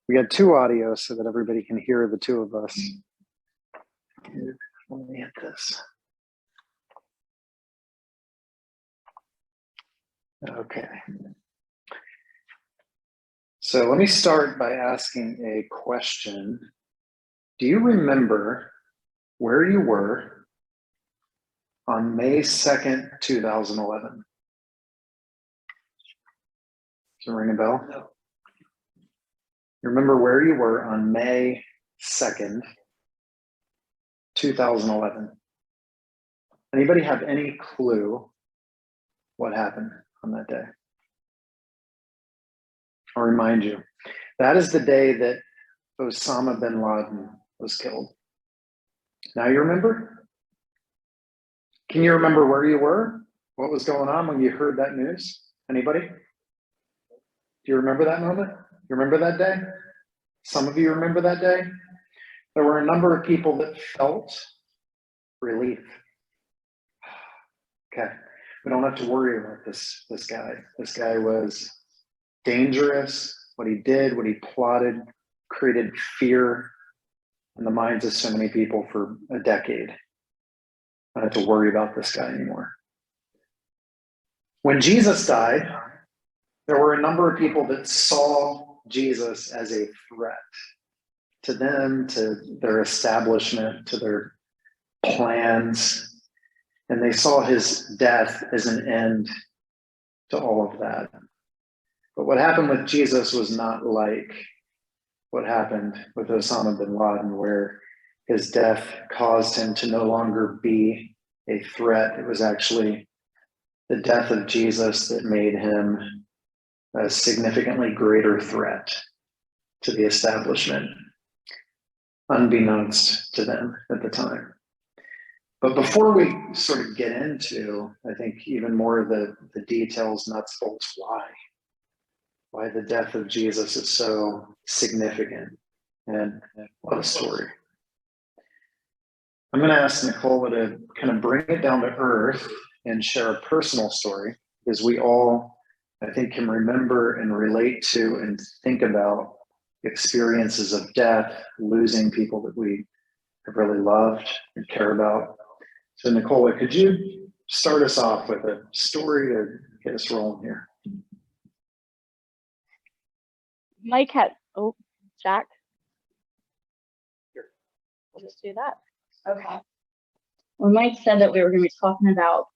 We got two audios so that everybody can hear the two of us. Let me hit this. Okay. So let me start by asking a question. Do you remember where you were on May 2nd, 2011? Does it ring a bell? No. You remember where you were on May 2nd, 2011? Anybody have any clue what happened on that day? I'll remind you. That is the day that Osama bin Laden was killed. Now you remember? Can you remember where you were? What was going on when you heard that news? Anybody? Do you remember that moment? You remember that day? Some of you remember that day? There were a number of people that felt relief. Okay, we don't have to worry about this guy. This guy was dangerous. What he did, what he plotted, created fear in the minds of so many people for a decade. I don't have to worry about this guy anymore. When Jesus died, there were a number of people that saw Jesus as a threat to them, to their establishment, to their plans, and they saw his death as an end to all of that. But what happened with Jesus was not like what happened with Osama bin Laden, where his death caused him to no longer be a threat. It was actually the death of Jesus that made him a significantly greater threat to the establishment, unbeknownst to them at the time. But before we sort of get into, I think, even more of the details, nuts, bolts, why the death of Jesus is so significant, and what a story. I'm going to ask Nicola to kind of bring it down to earth and share a personal story, because we all, I think, can remember and relate to and think about experiences of death, losing people that we have really loved and care about. So Nicola, could you start us off with a story to get us rolling here? Mike had, Jack. Here. We'll just do that. Okay. When Mike said that we were going to be talking about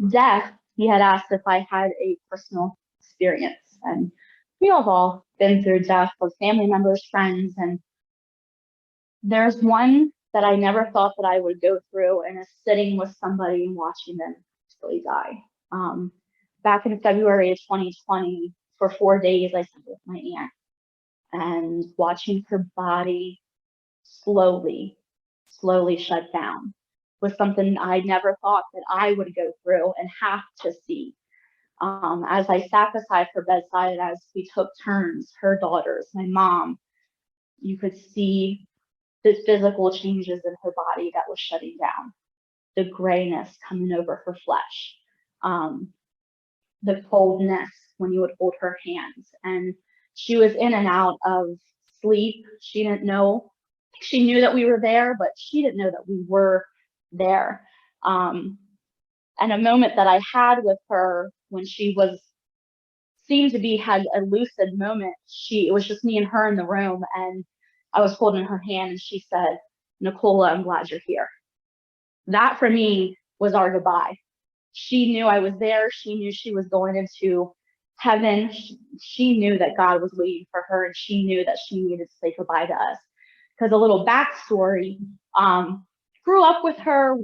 death, he had asked if I had a personal experience. And we have all been through death with family members, friends, and there's one that I never thought that I would go through, and is sitting with somebody and watching them actually die. Back in February of 2020, for 4 days, I spent with my aunt, and watching her body slowly shut down was something I never thought that I would go through and have to see. As I sat beside her bedside, as we took turns, her daughters, my mom, you could see the physical changes in her body that was shutting down, the grayness coming over her flesh, the coldness when you would hold her hands. And she was in and out of sleep. She didn't know, she knew that we were there, but she didn't know that we were there. And a moment that I had with her when she had a lucid moment, it was just me and her in the room, and I was holding her hand, and she said, "Nicola, I'm glad you're here." That for me was our goodbye. She knew I was there. She knew she was going into heaven. She knew that God was waiting for her, and she knew that she needed to say goodbye to us. Because a little backstory, grew up with her,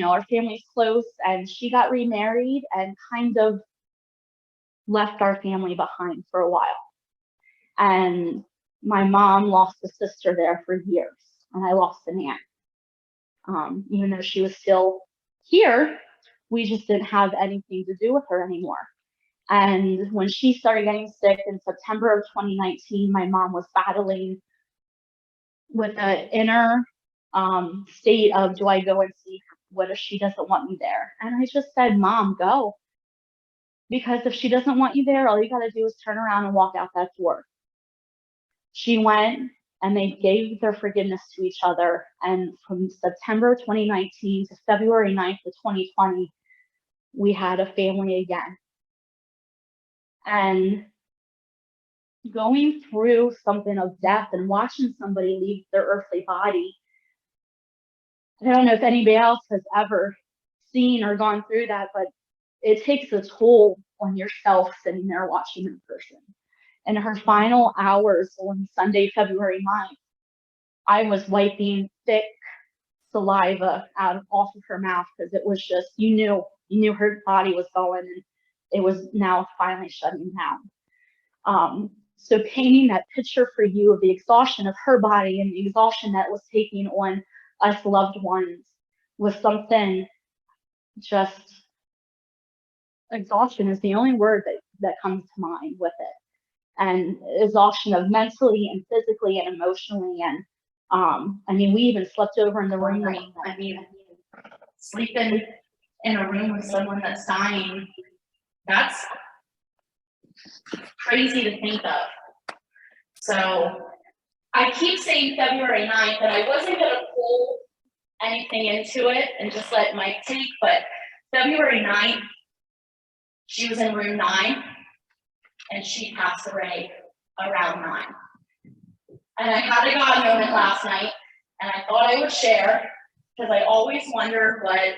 our family's close, and she got remarried and kind of left our family behind for a while. And my mom lost a sister there for years, and I lost an aunt. Even though she was still here, we just didn't have anything to do with her anymore. And when she started getting sick in September of 2019, my mom was battling with an inner state of, do I go and see what if she doesn't want me there? And I just said, Mom, go. Because if she doesn't want you there, all you got to do is turn around and walk out that door. She went and they gave their forgiveness to each other. And from September 2019 to February 9th of 2020, we had a family again. And going through something of death and watching somebody leave their earthly body, I don't know if anybody else has ever seen or gone through that, but it takes a toll on yourself sitting there watching in person. In her final hours on Sunday, February 9th, I was wiping thick saliva off of her mouth because it was just, you knew her body was going and it was now finally shutting down. So painting that picture for you of the exhaustion of her body and the exhaustion that was taking on us loved ones was something just, exhaustion is the only word that comes to mind with it. And exhaustion of mentally and physically and emotionally. And I mean, we even slept over in the room. I mean, sleeping in a room with someone that's dying, that's crazy to think of. So I keep saying February 9th, and I wasn't going to pull anything into it and just let Mike take, but February 9th, she was in room 9, and she passed away around 9. And I had a God moment last night, and I thought I would share, because I always wonder what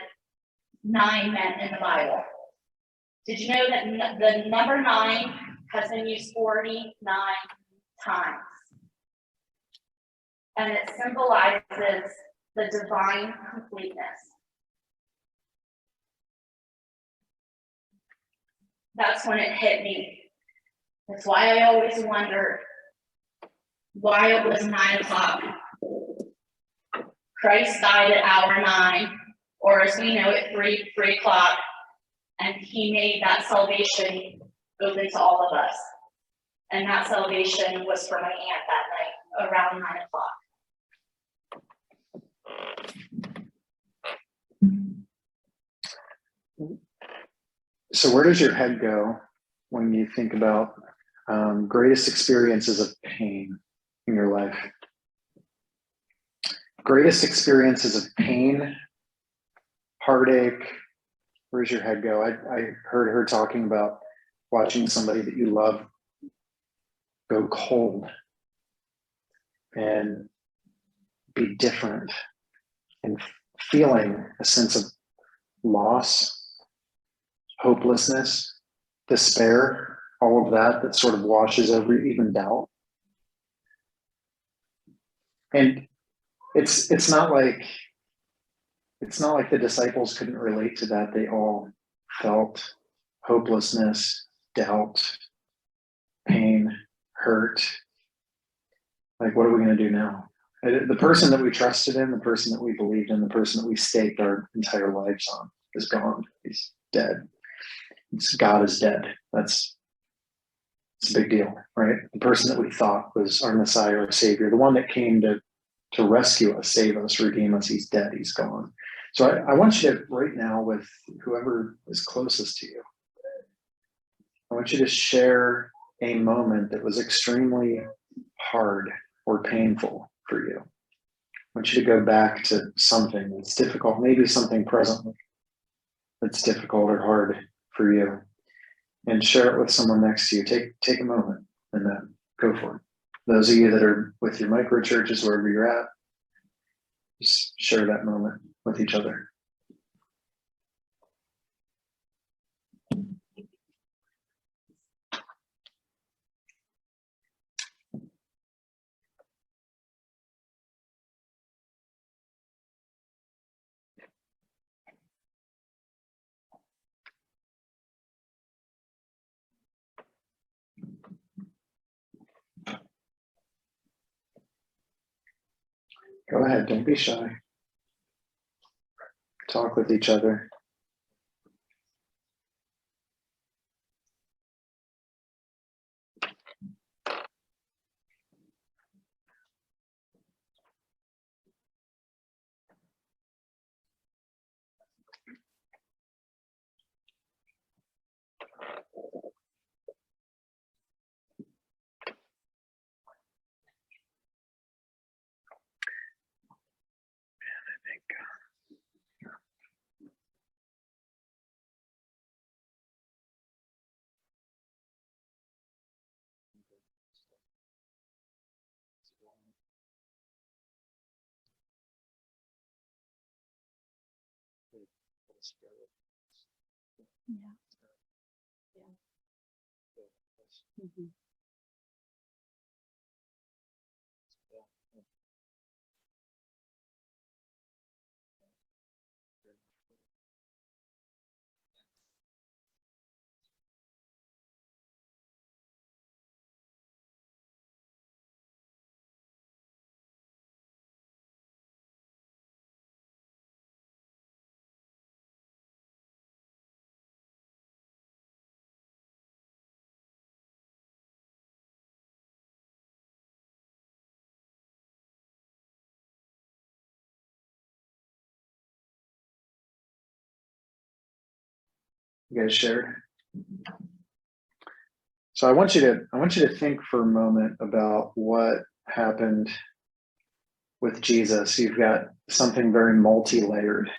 9 meant in the Bible. Did you know that the number 9 has been used 49 times? And it symbolizes the divine completeness. That's when it hit me. That's why I always wonder why it was 9 o'clock. Christ died at hour 9, or as we know it, 3 o'clock, and he made that salvation open to all of us. And that salvation was for my aunt that night, around 9 o'clock. So where does your head go when you think about greatest experiences of pain in your life? Greatest experiences of pain, heartache, where's your head go? I heard her talking about watching somebody that you love go cold and be different and feeling a sense of loss, hopelessness, despair, all of that sort of washes over even doubt. And it's not like the disciples couldn't relate to that. They all felt hopelessness, doubt, pain, hurt. Like, what are we going to do now? The person that we trusted in, the person that we believed in, the person that we staked our entire lives on is gone. He's dead. God is dead. It's a big deal, right? The person that we thought was our Messiah or Savior, the one that came to rescue us, save us, redeem us, he's dead, he's gone. So I want you to, right now, with whoever is closest to you, I want you to share a moment that was extremely hard or painful for you. I want you to go back to something that's difficult, maybe something presently that's difficult or hard for you, and share it with someone next to you. Take a moment and then go for it. Those of you that are with your micro churches, wherever you're at, just share that moment with each other. Go ahead, don't be shy. Talk with each other. Yeah. Mhm. You guys shared. So I want you to think for a moment about what happened with Jesus. You've got something very multi-layered.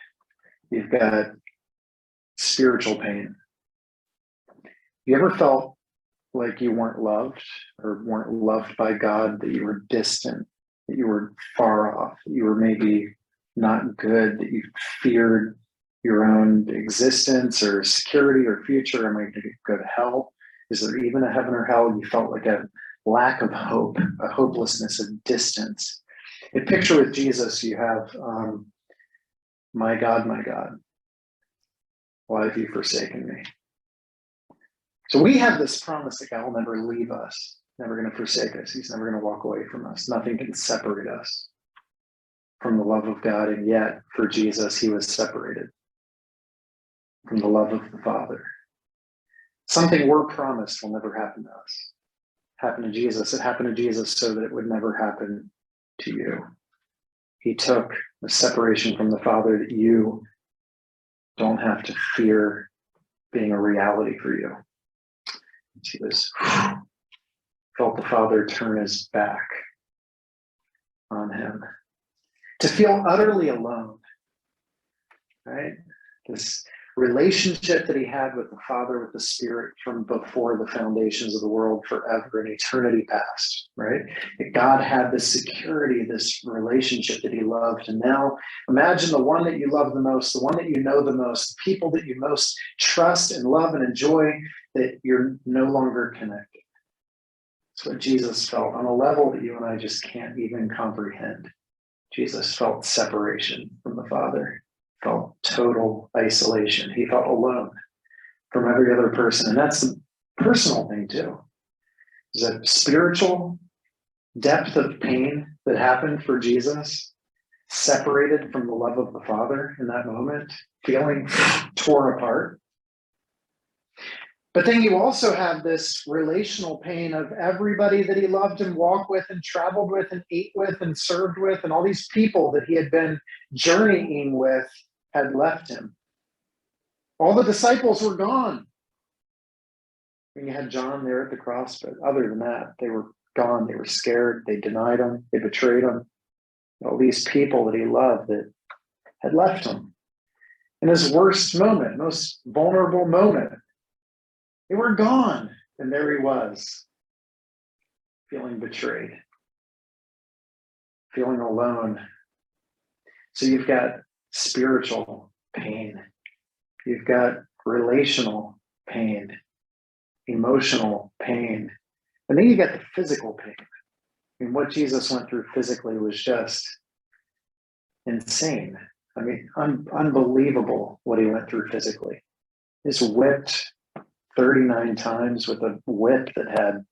You've got spiritual pain. You ever felt like you weren't loved or weren't loved by God, that you were distant, that you were far off, that you were maybe not good, that you feared your own existence or security or future? Am I going to go to hell? Is there even a heaven or hell? You felt like a lack of hope, a hopelessness, a distance. In picture with Jesus, you have, my God, why have you forsaken me? So we have this promise that God will never leave us, never going to forsake us. He's never going to walk away from us. Nothing can separate us from the love of God. And yet, for Jesus, he was separated from the love of the Father. Something we're promised will never happen to us. Happened to Jesus. It happened to Jesus so that it would never happen to you. He took the separation from the Father that you don't have to fear being a reality for you. He was felt the Father turn his back on him. To feel utterly alone, right? This relationship that he had with the Father, with the Spirit from before the foundations of the world, forever in eternity past, right? That God had this security, this relationship that he loved. And now imagine the one that you love the most, the one that you know the most, the people that you most trust and love and enjoy, that you're no longer connected. That's what Jesus felt on a level that you and I just can't even comprehend. Jesus felt separation from the Father, felt total isolation. He felt alone from every other person. And that's the personal thing too. There's a spiritual depth of pain that happened for Jesus, separated from the love of the Father in that moment, feeling torn apart. But then you also have this relational pain of everybody that he loved and walked with and traveled with and ate with and served with, and all these people that he had been journeying with had left him. All the disciples were gone. And you had John there at the cross, but other than that, they were gone. They were scared. They denied him. They betrayed him. All these people that he loved that had left him. In his worst moment, most vulnerable moment, they were gone, and there he was, feeling betrayed, feeling alone. So you've got spiritual pain, you've got relational pain, emotional pain, and then you got the physical pain. I mean, what Jesus went through physically was just insane. I mean, unbelievable what he went through physically. He's whipped 39 times with a whip that had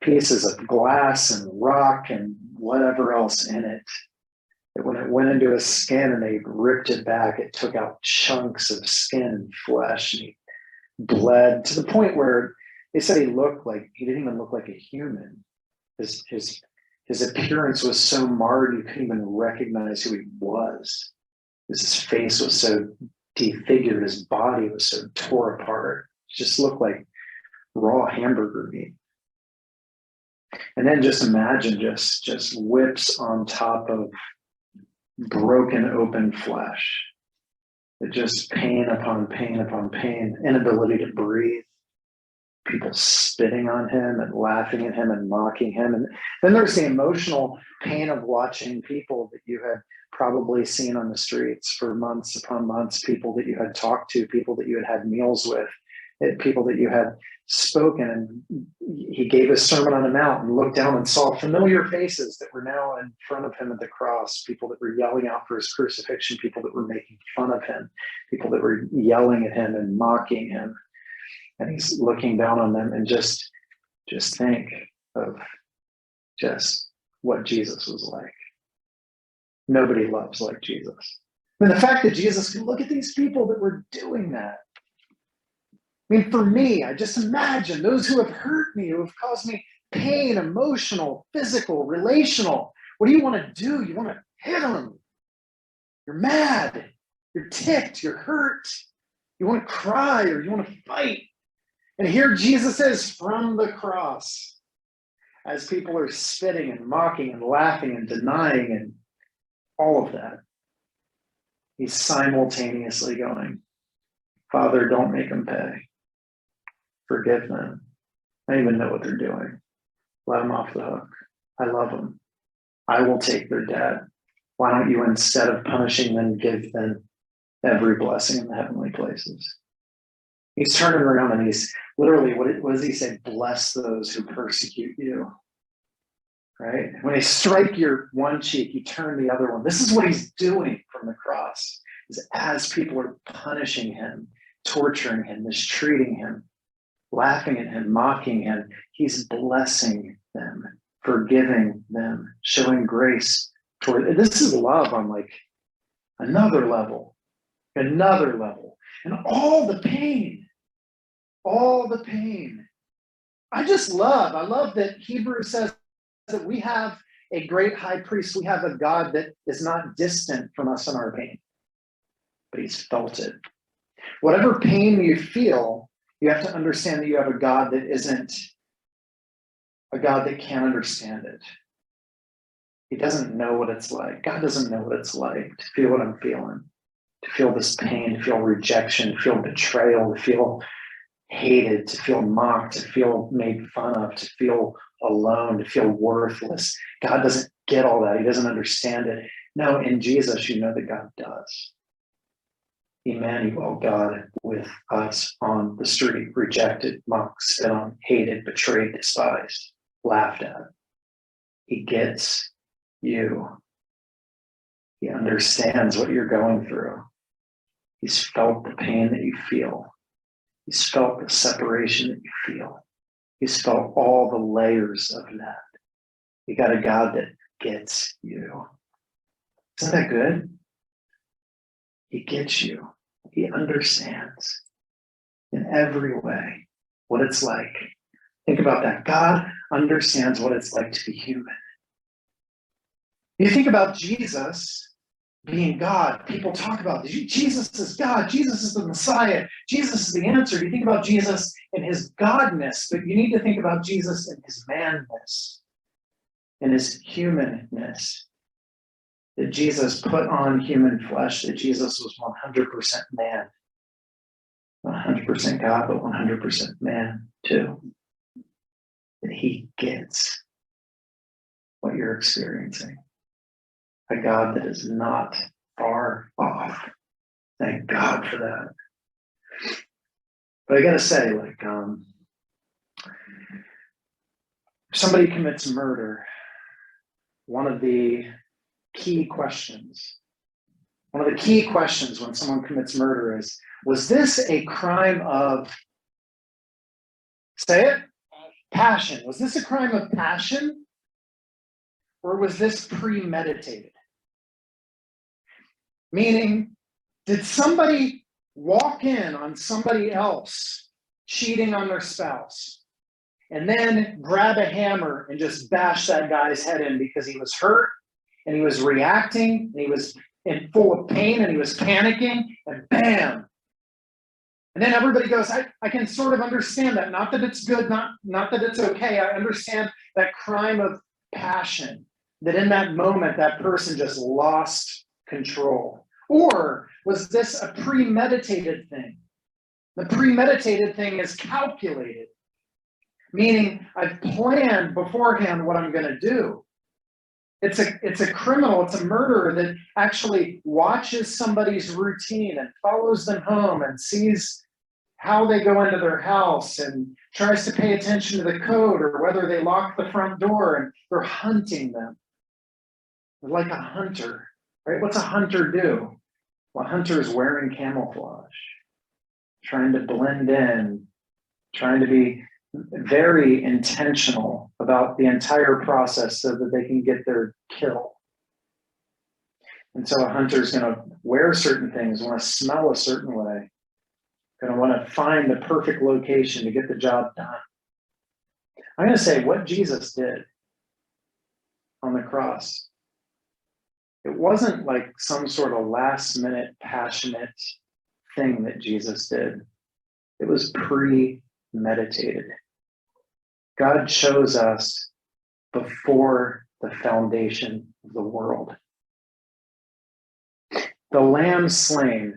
pieces of glass and rock and whatever else in it. That when it went into his skin and they ripped it back, it took out chunks of skin and flesh, and he bled to the point where they said he didn't even look like a human. His appearance was so marred you couldn't even recognize who he was. His face was so defigured, his body was so tore apart. It just looked like raw hamburger meat. And then just imagine just whips on top of broken open flesh. It just pain upon pain upon pain, inability to breathe, people spitting on him and laughing at him and mocking him. And then there's the emotional pain of watching people that you had probably seen on the streets for months upon months, people that you had talked to, people that you had had meals with, people that you had spoken. And he gave a Sermon on the Mount and looked down and saw familiar faces that were now in front of him at the cross, people that were yelling out for his crucifixion, people that were making fun of him, people that were yelling at him and mocking him. And he's looking down on them, and just think of just what Jesus was like. Nobody loves like Jesus. I mean, the fact that Jesus could look at these people that were doing that. I mean, for me, I just imagine those who have hurt me, who have caused me pain, emotional, physical, relational. What do you want to do? You want to hit them. You're mad. You're ticked. You're hurt. You want to cry, or you want to fight. And here Jesus is from the cross, as people are spitting and mocking and laughing and denying and all of that. He's simultaneously going, Father, don't make them pay. Forgive them. I don't even know what they're doing. Let them off the hook. I love them. I will take their debt. Why don't you, instead of punishing them, give them every blessing in the heavenly places? He's turning around and he's literally, what does he say? Bless those who persecute you. Right? When they strike your one cheek, you turn the other one. This is what he's doing from the cross. Is as people are punishing him, torturing him, mistreating him, laughing at him, mocking him, he's blessing them, forgiving them, showing grace toward. This is love on like another level. And all the pain. I love that Hebrews says that we have a great high priest. We have a God that is not distant from us in our pain, but he's felt it. Whatever pain you feel, you have to understand that you have a God that isn't a God that can't understand it. He doesn't know what it's like. God doesn't know what it's like to feel what I'm feeling, to feel this pain, to feel rejection, to feel betrayal, to feel hated, to feel mocked, to feel made fun of, to feel alone, to feel worthless. God doesn't get all that. He doesn't understand it. No, in Jesus, you know that God does. Emmanuel, God with us on the street, rejected, mocked, spit on, hated, betrayed, despised, laughed at. He gets you. He understands what you're going through. He's felt the pain that you feel. He's felt the separation that you feel. He's felt all the layers of that. You got a God that gets you. Isn't that good? He gets you. He understands in every way what it's like. Think about that. God understands what it's like to be human. You think about Jesus being God. People talk about Jesus is God. Jesus is the Messiah. Jesus is the answer. You think about Jesus in his godness, but you need to think about Jesus in his manness, in his humanness. That Jesus put on human flesh, that Jesus was 100% man. 100% God, but 100% man too. That he gets what you're experiencing. A God that is not far off. Thank God for that. But I gotta say, like, if somebody commits murder, one of the key questions when someone commits murder is, was this a crime of, say it, passion? Was this a crime of passion? Or was this premeditated? Meaning, did somebody walk in on somebody else cheating on their spouse and then grab a hammer and just bash that guy's head in because he was hurt and he was reacting and he was full of pain and he was panicking, and bam. And then everybody goes, I can sort of understand that. Not that it's good, not that it's okay. I understand that crime of passion, that in that moment, that person just lost control. Or was this a premeditated thing? The premeditated thing is calculated, meaning I've planned beforehand what I'm going to do. It's a criminal, it's a murderer that actually watches somebody's routine and follows them home and sees how they go into their house and tries to pay attention to the code or whether they lock the front door, and they're hunting them. They're like a hunter, right? What's a hunter do? Well, a hunter is wearing camouflage, trying to blend in, trying to be very intentional about the entire process so that they can get their kill. And so a hunter's going to wear certain things, want to smell a certain way, going to want to find the perfect location to get the job done. I'm going to say what Jesus did on the cross, it wasn't like some sort of last minute passionate thing that Jesus did. It was premeditated. God chose us before the foundation of the world. The lamb slain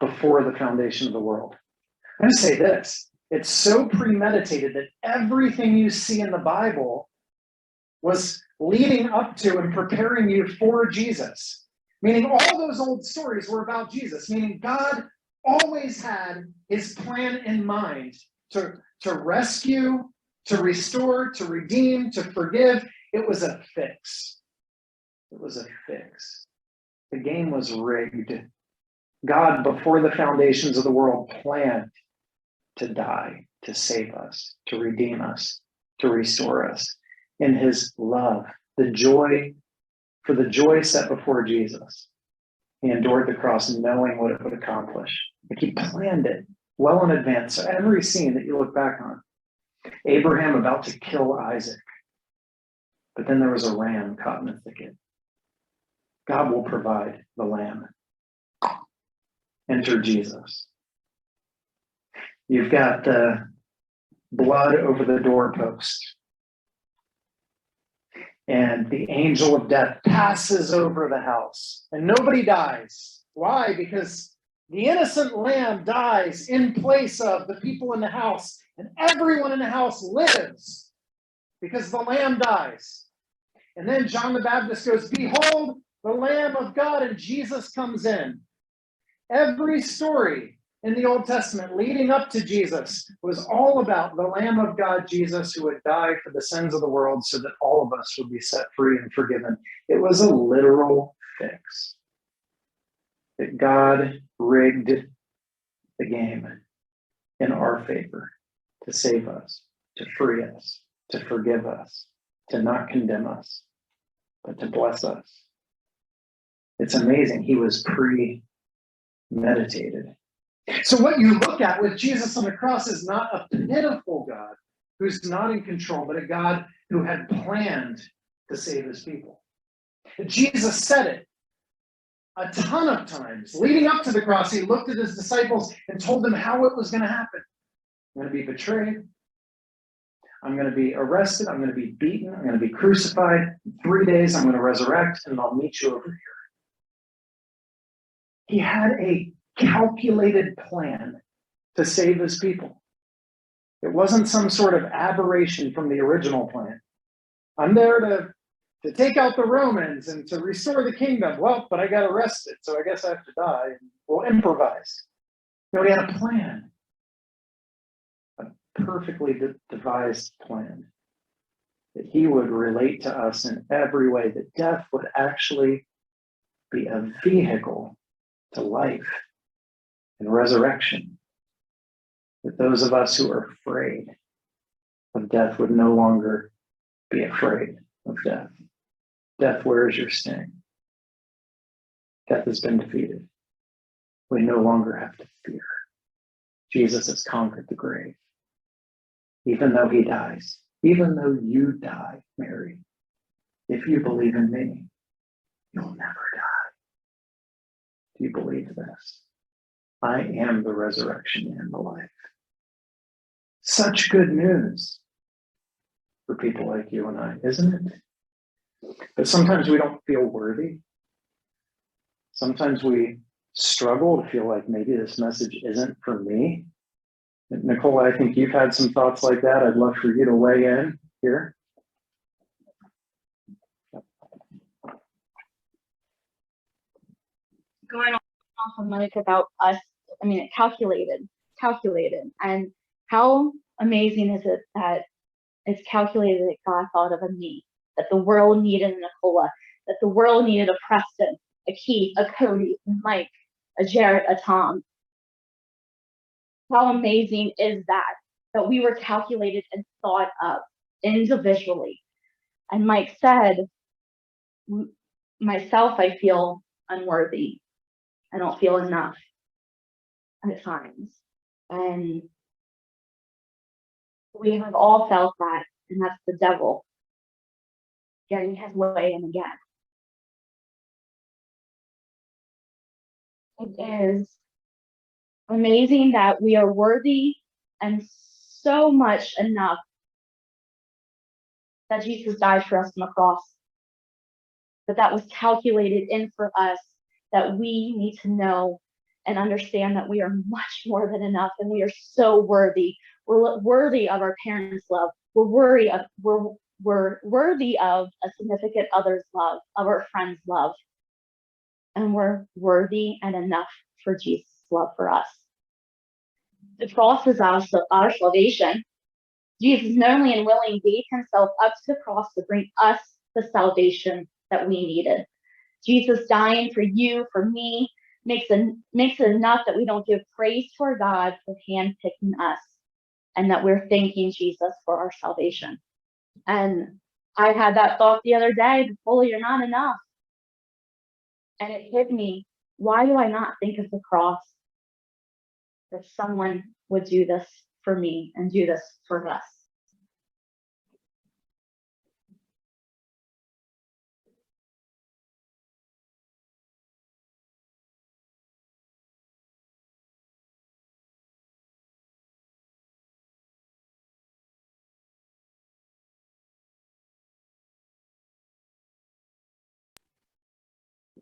before the foundation of the world. I'm going to say this. It's so premeditated that everything you see in the Bible was leading up to and preparing you for Jesus. Meaning all those old stories were about Jesus. Meaning God always had his plan in mind to rescue, to restore, to redeem, to forgive. It was a fix. It was a fix. The game was rigged. God, before the foundations of the world, planned to die, to save us, to redeem us, to restore us. In his love, the joy set before Jesus, he endured the cross knowing what it would accomplish. Like he planned it well in advance. So every scene that you look back on, Abraham about to kill Isaac, but then there was a ram caught in the thicket. God will provide the lamb. Enter Jesus. You've got the blood over the doorpost. And the angel of death passes over the house. And nobody dies. Why? Because the innocent lamb dies in place of the people in the house. And everyone in the house lives because the lamb dies. And then John the Baptist goes, "Behold, the Lamb of God," and Jesus comes in. Every story in the Old Testament leading up to Jesus was all about the Lamb of God, Jesus, who would die for the sins of the world so that all of us would be set free and forgiven. It was a literal fix. That God rigged the game in our favor to save us, to free us, to forgive us, to not condemn us, but to bless us. It's amazing. He was premeditated. So what you look at with Jesus on the cross is not a pitiful God who's not in control, but a God who had planned to save his people. Jesus said it a ton of times. Leading up to the cross, he looked at his disciples and told them how it was going to happen. I'm going to be betrayed. I'm going to be arrested. I'm going to be beaten. I'm going to be crucified. In 3 days, I'm going to resurrect, and I'll meet you over here. He had a calculated plan to save his people. It wasn't some sort of aberration from the original plan. I'm there to take out the Romans and to restore the kingdom. Well, but I got arrested, so I guess I have to die. And we'll improvise. No, he had a plan. A perfectly devised plan. That he would relate to us in every way. That death would actually be a vehicle to life and resurrection. That those of us who are afraid of death would no longer be afraid of death. Death, where is your sting? Death has been defeated. We no longer have to fear. Jesus has conquered the grave. Even though he dies, even though you die, Mary, if you believe in me, you'll never die. Do you believe this? I am the resurrection and the life. Such good news for people like you and I, isn't it? But sometimes we don't feel worthy. Sometimes we struggle to feel like maybe this message isn't for me. Nicole, I think you've had some thoughts like that. I'd love for you to weigh in here. going off of Mike about us, I mean, it calculated, and how amazing is it that it's calculated that God thought of a me, that the world needed a Nicola, that the world needed a Preston, a Keith, a Cody, a Mike, a Jared, a Tom. How amazing is that we were calculated and thought of individually. And Mike said, myself, I feel unworthy. I don't feel enough at times. And we have all felt that, and that's the devil getting his way in again. It is amazing that we are worthy and so much enough that Jesus died for us on the cross, that was calculated in for us, that we need to know and understand that we are much more than enough, and we are so worthy. We're worthy of our parents' love. We're worthy of a significant other's love, of our friends' love. And we're worthy and enough for Jesus' love for us. The cross is our salvation. Jesus, knowingly and willingly, gave himself up to the cross to bring us the salvation that we needed. Jesus dying for you, for me, makes it enough that we don't give praise to our God for handpicking us, and that we're thanking Jesus for our salvation. And I had that thought the other day, Fully, you're not enough. And it hit me, why do I not think of the cross? That someone would do this for me and do this for us.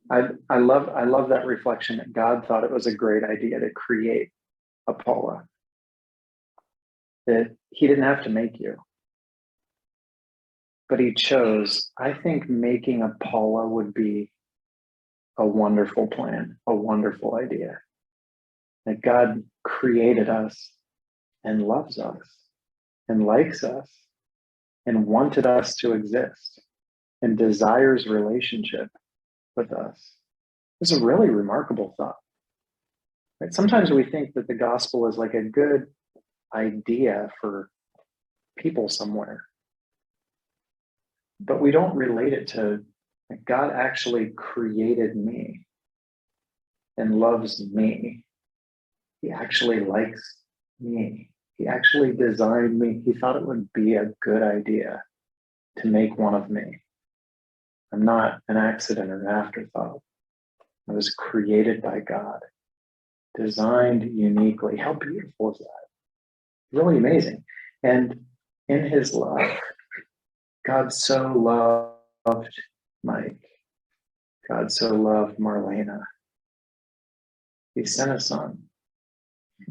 I love that reflection that God thought it was a great idea to create a Paula. That he didn't have to make you, but he chose. I think making a Paula would be a wonderful plan, a wonderful idea. That God created us and loves us and likes us and wanted us to exist and desires relationship with us. It's a really remarkable thought. Right? Sometimes we think that the gospel is like a good idea for people somewhere, but we don't relate it to like, God actually created me and loves me. He actually likes me. He actually designed me. He thought it would be a good idea to make one of me. I'm not an accident or an afterthought. I was created by God, designed uniquely. How beautiful is that? Really amazing. And in his love, God so loved Mike. God so loved Marlena. He sent a son.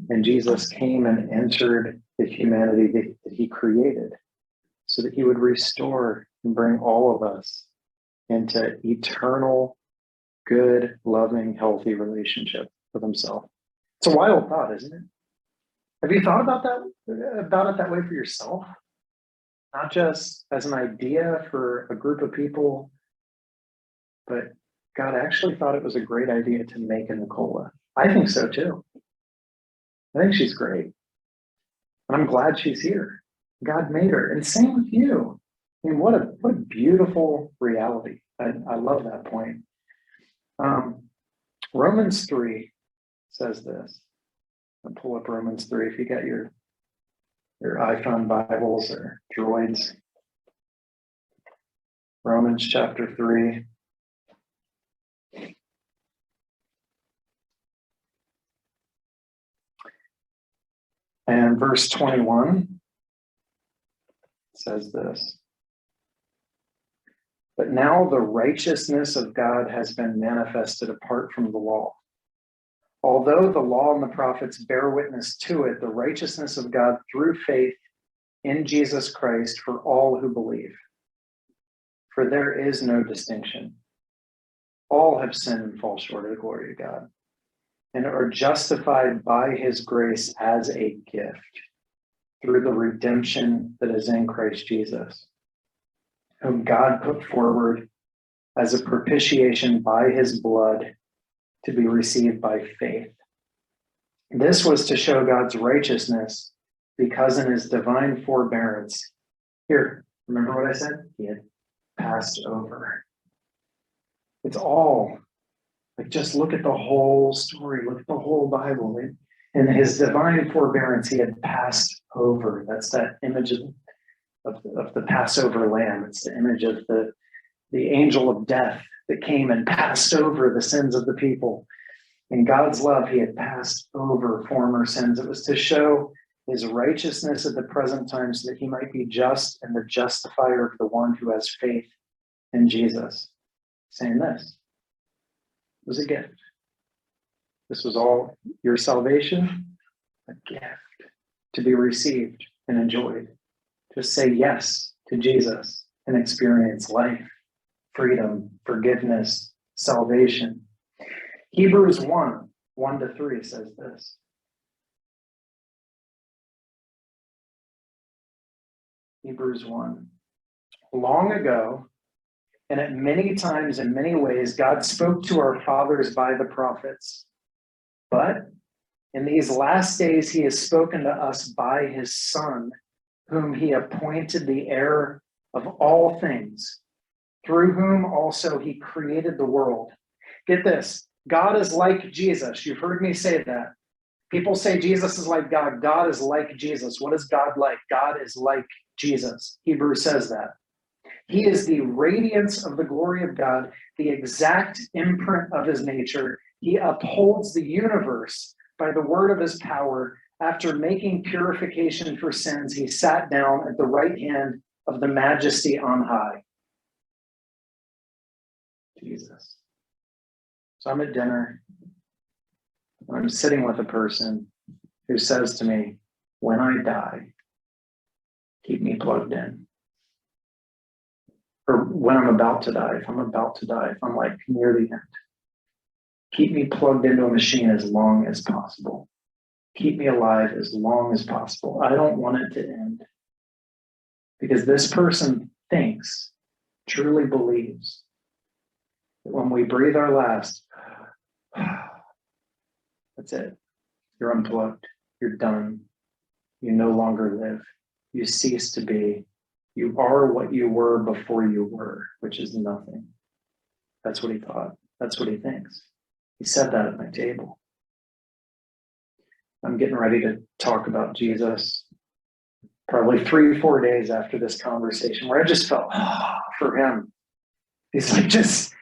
And Jesus came and entered the humanity that he created so that he would restore and bring all of us into eternal, good, loving, healthy relationship with himself. It's a wild thought, isn't it? Have you thought about it that way for yourself? Not just as an idea for a group of people, but God actually thought it was a great idea to make a Nicola. I think so too. I think she's great. And I'm glad she's here. God made her. And same with you. I mean, what a beautiful reality. I love that point. Romans 3 says this. I'll pull up Romans 3 if you got your iPhone Bibles or droids. Romans chapter 3. And verse 21 says this. But now the righteousness of God has been manifested apart from the law. Although the law and the prophets bear witness to it, the righteousness of God through faith in Jesus Christ for all who believe. For there is no distinction. All have sinned and fall short of the glory of God, and are justified by his grace as a gift through the redemption that is in Christ Jesus, whom God put forward as a propitiation by his blood to be received by faith. This was to show God's righteousness, because in his divine forbearance, here, remember what I said? He had passed over. It's all, like, just look at the whole story, look at the whole Bible. In his divine forbearance, he had passed over. That's that image of the Passover lamb. It's the image of the angel of death that came and passed over the sins of the people. In God's love, he had passed over former sins. It was to show his righteousness at the present time so that he might be just and the justifier of the one who has faith in Jesus. Saying this was a gift. This was all your salvation, a gift to be received and enjoyed. Just say yes to Jesus and experience life, freedom, forgiveness, salvation. Hebrews 1:1-3 says this. Hebrews 1. Long ago, and at many times in many ways, God spoke to our fathers by the prophets. But in these last days, he has spoken to us by his Son, whom he appointed the heir of all things, through whom also he created the world. Get this. God is like Jesus. You've heard me say that. People say Jesus is like God. God is like Jesus. What is God like? God is like Jesus. Hebrews says that. He is the radiance of the glory of God, the exact imprint of his nature. He upholds the universe by the word of his power. After making purification for sins, he sat down at the right hand of the majesty on high. Jesus. So I'm at dinner. I'm sitting with a person who says to me, when I die, keep me plugged in. Or when I'm about to die, if I'm about to die, if I'm like near the end, keep me plugged into a machine as long as possible. Keep me alive as long as possible. I don't want it to end. Because this person thinks, truly believes, that when we breathe our last, that's it. You're unplugged. You're done. You no longer live. You cease to be. You are what you were before you were, which is nothing. That's what he thought. That's what he thinks. He said that at my table. I'm getting ready to talk about Jesus probably 3-4 days after this conversation where I just felt for him. He's like, just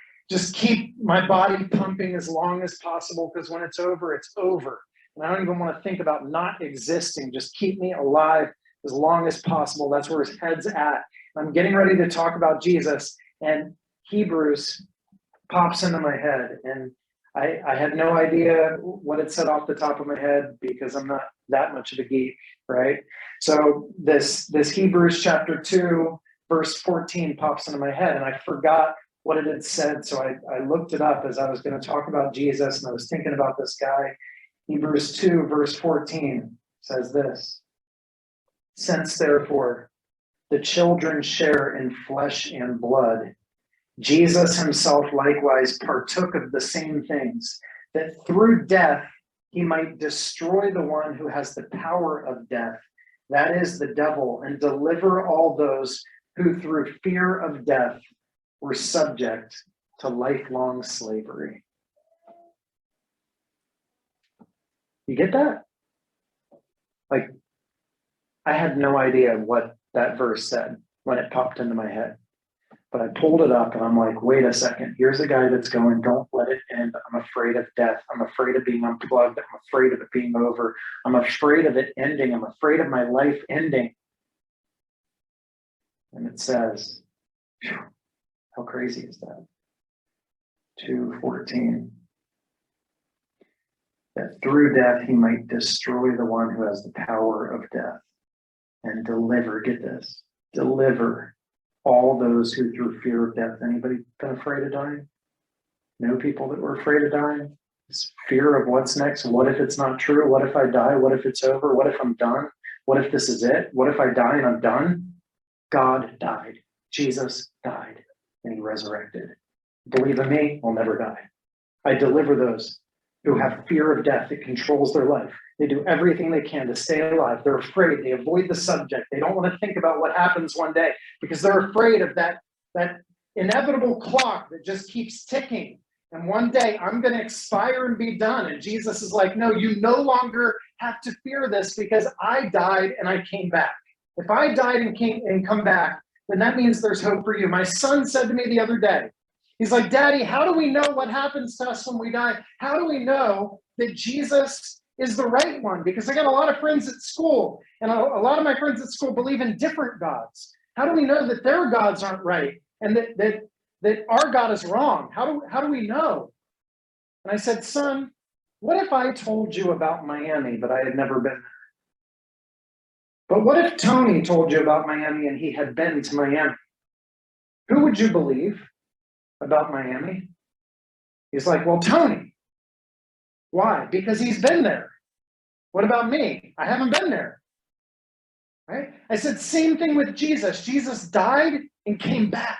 keep my body pumping as long as possible, because when it's over, it's over. And I don't even want to think about not existing. Just keep me alive as long as possible. That's where his head's at. I'm getting ready to talk about Jesus, and Hebrews pops into my head. And I had no idea what it said off the top of my head, because I'm not that much of a geek, right? So this Hebrews chapter 2, verse 14 pops into my head, and I forgot what it had said. So I looked it up as I was going to talk about Jesus, and I was thinking about this guy. Hebrews 2, verse 14 says this: since therefore the children share in flesh and blood, Jesus himself likewise partook of the same things, that through death he might destroy the one who has the power of death, that is the devil, and deliver all those who through fear of death were subject to lifelong slavery. You get that? Like, I had no idea what that verse said when it popped into my head. But I pulled it up and I'm like, wait a second, here's a guy that's going, don't let it end. I'm afraid of death. I'm afraid of being unplugged. I'm afraid of it being over. I'm afraid of it ending. I'm afraid of my life ending. And it says, how crazy is that? 2:14. That through death he might destroy the one who has the power of death, and deliver, get this, deliver all those who through fear of death. Anybody been afraid of dying? know people that were afraid of dying. This fear of what's next. What if it's not true? What if I die? What if it's over? What if I'm done? What if this is it? What if I die and I'm done? God died. Jesus died and he resurrected. Believe in me, I'll never die. I deliver those who have fear of death that controls their life. They do everything they can to stay alive. They're afraid. They avoid the subject. They don't want to think about what happens one day because they're afraid of that inevitable clock that just keeps ticking. And one day I'm going to expire and be done. And Jesus is like, no, you no longer have to fear this because I died and I came back. If I died and come back, then that means there's hope for you. My son said to me the other day, he's like, Daddy, how do we know what happens to us when we die? How do we know that Jesus is the right one? Because I got a lot of friends at school, and a lot of my friends at school believe in different gods. How do we know that their gods aren't right and that our God is wrong? How do we know? And I said, son, what if I told you about Miami, but I had never been there? But what if Tony told you about Miami and he had been to Miami? Who would you believe about Miami? He's like, well, Tony. Why? Because he's been there. What about me? I haven't been there. Right? I said, same thing with Jesus. Jesus died and came back.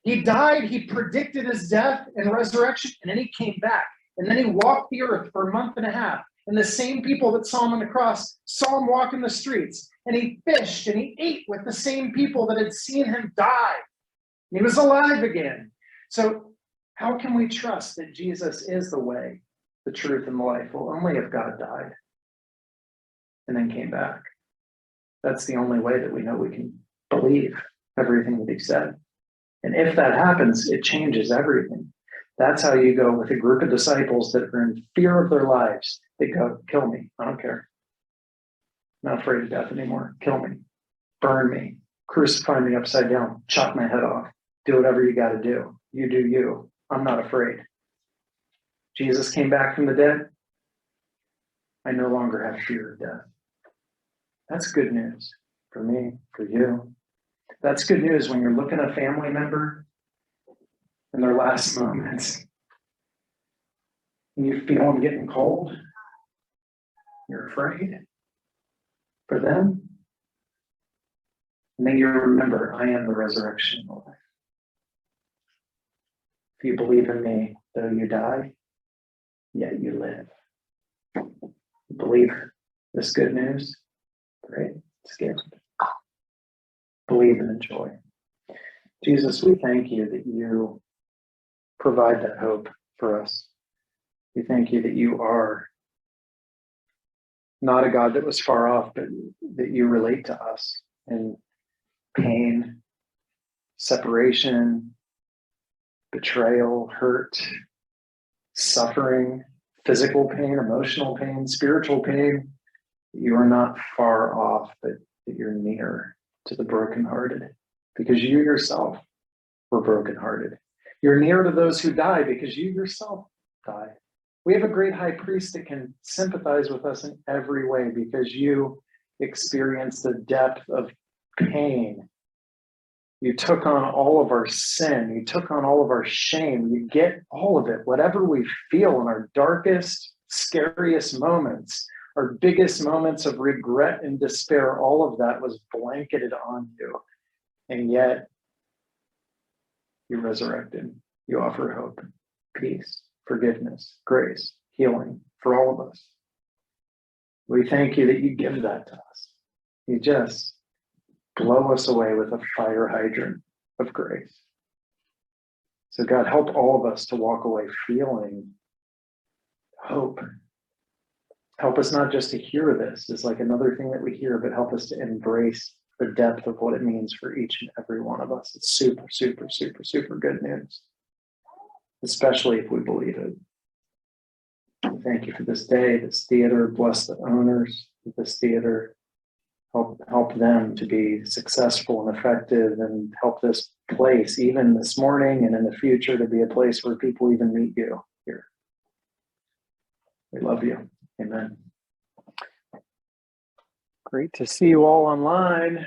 He died, he predicted his death and resurrection, and then he came back. And then he walked the earth for a month and a half. And the same people that saw him on the cross saw him walk in the streets. And he fished and he ate with the same people that had seen him die. And he was alive again. So how can we trust that Jesus is the way, the truth, and the life? Well, only if God died and then came back. That's the only way that we know we can believe everything that he said. And if that happens, it changes everything. That's how you go with a group of disciples that are in fear of their lives. They go, kill me. I don't care. I'm not afraid of death anymore. Kill me. Burn me. Crucify me upside down. Chop my head off. Do whatever you got to do. You do you. I'm not afraid. Jesus came back from the dead. I no longer have fear of death. That's good news for me, for you. That's good news when you're looking at a family member in their last moments and you feel them getting cold. You're afraid for them. And then you remember, I am the resurrection and the life. If you believe in me, though you die, yet you live. You believe this good news? Great. It's a gift. Believe and enjoy. Jesus, we thank you that you provide that hope for us. We thank you that you are not a God that was far off, but that you relate to us in pain, separation, betrayal, hurt, suffering, physical pain, emotional pain, spiritual pain. You are not far off, but that you're near to the brokenhearted because you yourself were brokenhearted. You're near to those who die because you yourself died. We have a great high priest that can sympathize with us in every way because you experienced the depth of pain. You took on all of our sin. You took on all of our shame. You get all of it. Whatever we feel in our darkest, scariest moments, our biggest moments of regret and despair, all of that was blanketed on you. And yet, you resurrected. You offer hope, peace, forgiveness, grace, healing for all of us. We thank you that you give that to us. You just blow us away with a fire hydrant of grace. So God, help all of us to walk away feeling hope. Help us not just to hear this as like another thing that we hear, but help us to embrace the depth of what it means for each and every one of us. It's super, super, super, super good news, especially if we believe it. Thank you for this day, this theater. Bless the owners of this theater. Help them to be successful and effective, and help this place, even this morning and in the future, to be a place where people even meet you here. We love you. Amen. Great to see you all online.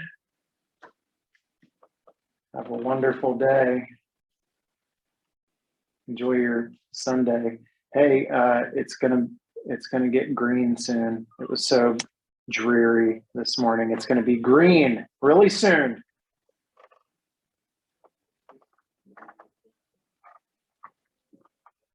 Have a wonderful day. Enjoy your Sunday. Hey, it's gonna get green soon. It was so dreary this morning. It's gonna be green really soon.